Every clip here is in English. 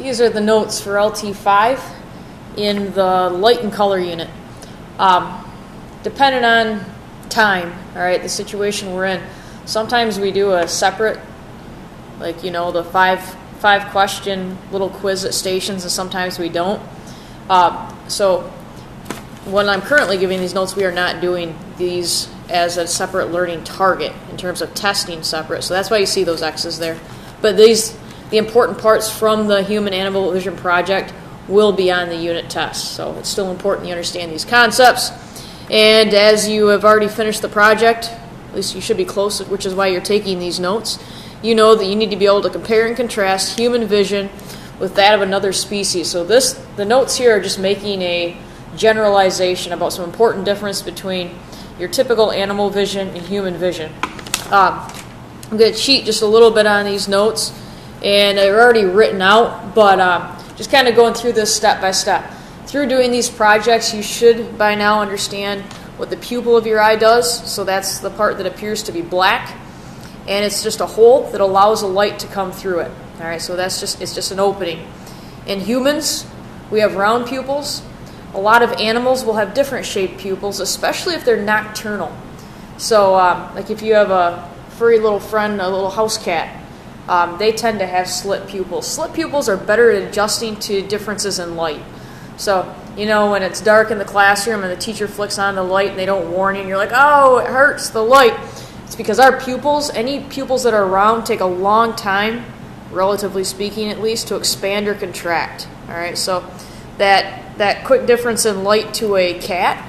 These are the notes for LT5 in the light and color unit. Depending on time, all right, the situation we're in, sometimes we do a separate, like, you know, the five question little quiz at stations, and sometimes we don't. So when I'm currently giving these notes, we are not doing these as a separate learning target in terms of testing separate. So that's why you see those X's there. But the important parts from the Human Animal Vision project will be on the unit test. So it's still important you understand these concepts. And as you have already finished the project, at least you should be close, which is why you're taking these notes, you know that you need to be able to compare and contrast human vision with that of another species. So the notes here are just making a generalization about some important difference between your typical animal vision and human vision. I'm going to cheat just a little bit on these notes, and they're already written out, but just kind of going through this step by step. Through doing these projects, you should by now understand what the pupil of your eye does. So that's the part that appears to be black, and it's just a hole that allows a light to come through it. All right, so it's just an opening. In humans, we have round pupils. A lot of animals will have different shaped pupils, especially if they're nocturnal. So like if you have a furry little friend, a little house cat, they tend to have slit pupils. Slit pupils are better at adjusting to differences in light. So, you know, when it's dark in the classroom and the teacher flicks on the light and they don't warn you, and you're like, oh, it hurts, the light. It's because our pupils, any pupils that are round, take a long time, relatively speaking at least, to expand or contract. All right, so that quick difference in light to a cat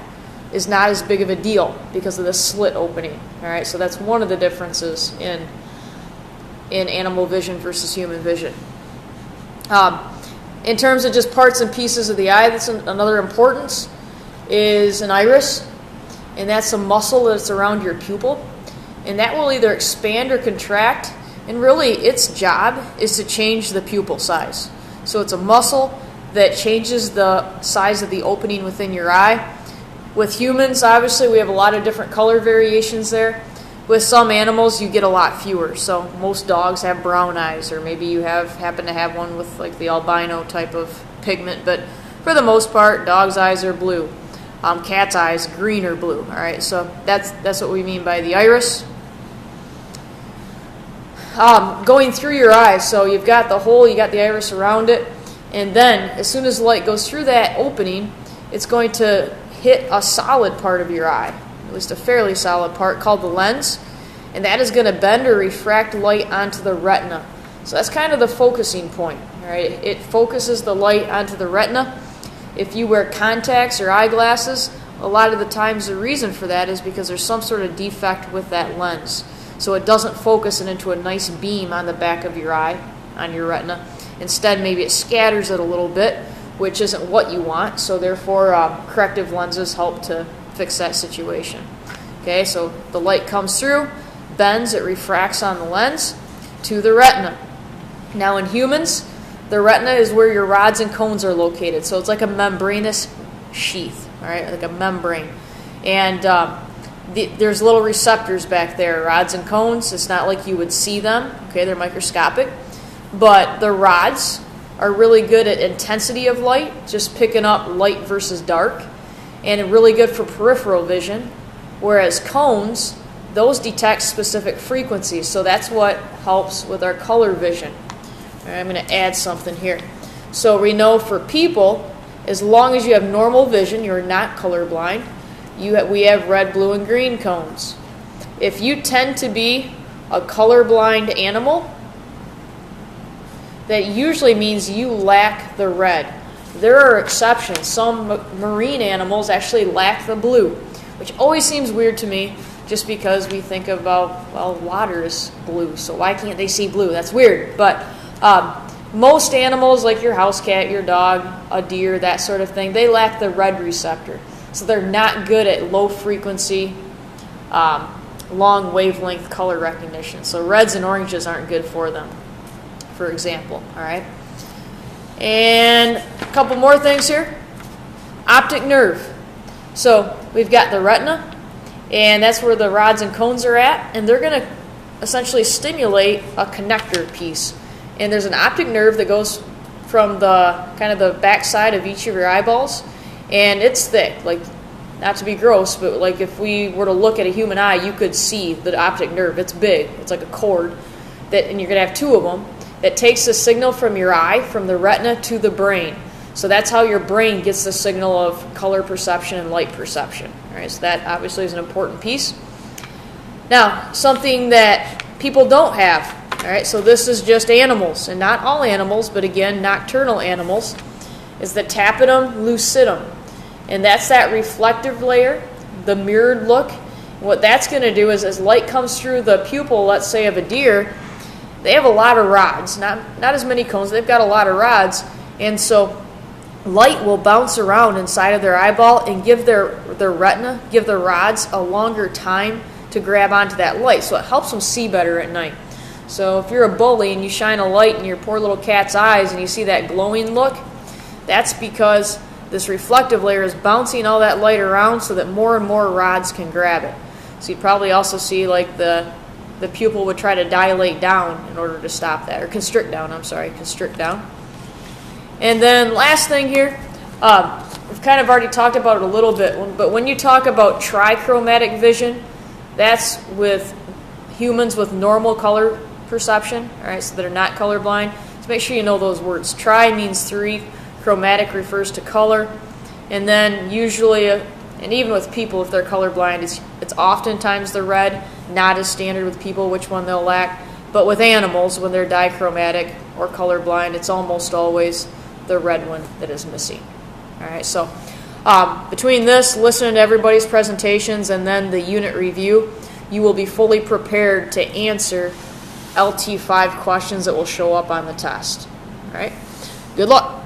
is not as big of a deal because of the slit opening. All right, so that's one of the differences in animal vision versus human vision. In terms of just parts and pieces of the eye, that's another importance, is an iris, and that's a muscle that's around your pupil, and that will either expand or contract, and really its job is to change the pupil size. So it's a muscle that changes the size of the opening within your eye. With humans, obviously, we have a lot of different color variations there. With some animals, you get a lot fewer. So most dogs have brown eyes, or maybe you happen to have one with like the albino type of pigment. But for the most part, dogs' eyes are blue. Cats' eyes, green or blue. All right, so that's what we mean by the iris. Going through your eyes, so you've got the hole, you got the iris around it, and then as soon as light goes through that opening, it's going to hit a solid part of your eye, at least a fairly solid part, called the lens, and that is going to bend or refract light onto the retina. So that's kind of the focusing point. All right, it focuses the light onto the retina. If you wear contacts or eyeglasses, a lot of the times the reason for that is because there's some sort of defect with that lens. So it doesn't focus it into a nice beam on the back of your eye, on your retina. Instead, maybe it scatters it a little bit, which isn't what you want. So therefore, corrective lenses help to fix that situation. Okay, so the light comes through, bends, it refracts on the lens to the retina. Now in humans, the retina is where your rods and cones are located. So it's like a membranous sheath, all right, like a membrane. And there's little receptors back there, rods and cones. It's not like you would see them, okay, they're microscopic. But the rods are really good at intensity of light, just picking up light versus dark, and really good for peripheral vision, whereas cones, those detect specific frequencies. So that's what helps with our color vision. All right, I'm going to add something here. So we know for people, as long as you have normal vision, you're not colorblind, we have red, blue, and green cones. If you tend to be a colorblind animal, that usually means you lack the red. There are exceptions. Some marine animals actually lack the blue, which always seems weird to me just because we think about, well, water is blue, so why can't they see blue? That's weird. But most animals, like your house cat, your dog, a deer, that sort of thing, they lack the red receptor. So they're not good at low frequency, long wavelength color recognition. So reds and oranges aren't good for them, for example. All right. And a couple more things here. Optic nerve. So we've got the retina, and that's where the rods and cones are at, and they're going to essentially stimulate a connector piece. And there's an optic nerve that goes from the kind of the back side of each of your eyeballs, and it's thick. Like, not to be gross, but like if we were to look at a human eye, you could see the optic nerve. It's big. It's like a cord, and you're going to have two of them, that takes the signal from your eye, from the retina to the brain. So that's how your brain gets the signal of color perception and light perception. All right, so that obviously is an important piece. Now, something that people don't have. All right, so this is just animals, and not all animals, but again, nocturnal animals, is the tapetum lucidum. And that's that reflective layer, the mirrored look. And what that's going to do is, as light comes through the pupil, let's say of a deer, they have a lot of rods, not as many cones, they've got a lot of rods, and so light will bounce around inside of their eyeball and give their retina, give their rods a longer time to grab onto that light, so it helps them see better at night. So if you're a bully and you shine a light in your poor little cat's eyes and you see that glowing look, that's because this reflective layer is bouncing all that light around so that more and more rods can grab it. So you'd probably also see like the pupil would try to dilate down in order to stop that, or constrict down, constrict down. And then last thing here, we've kind of already talked about it a little bit, but when you talk about trichromatic vision, that's with humans with normal color perception, all right, so that are not colorblind. So make sure you know those words. Tri means three, chromatic refers to color, and then usually, and even with people, if they're colorblind, it's oftentimes the red, not as standard with people which one they'll lack. But with animals, when they're dichromatic or colorblind, it's almost always the red one that is missing. All right, so between this, listening to everybody's presentations, and then the unit review, you will be fully prepared to answer LT5 questions that will show up on the test. All right, good luck.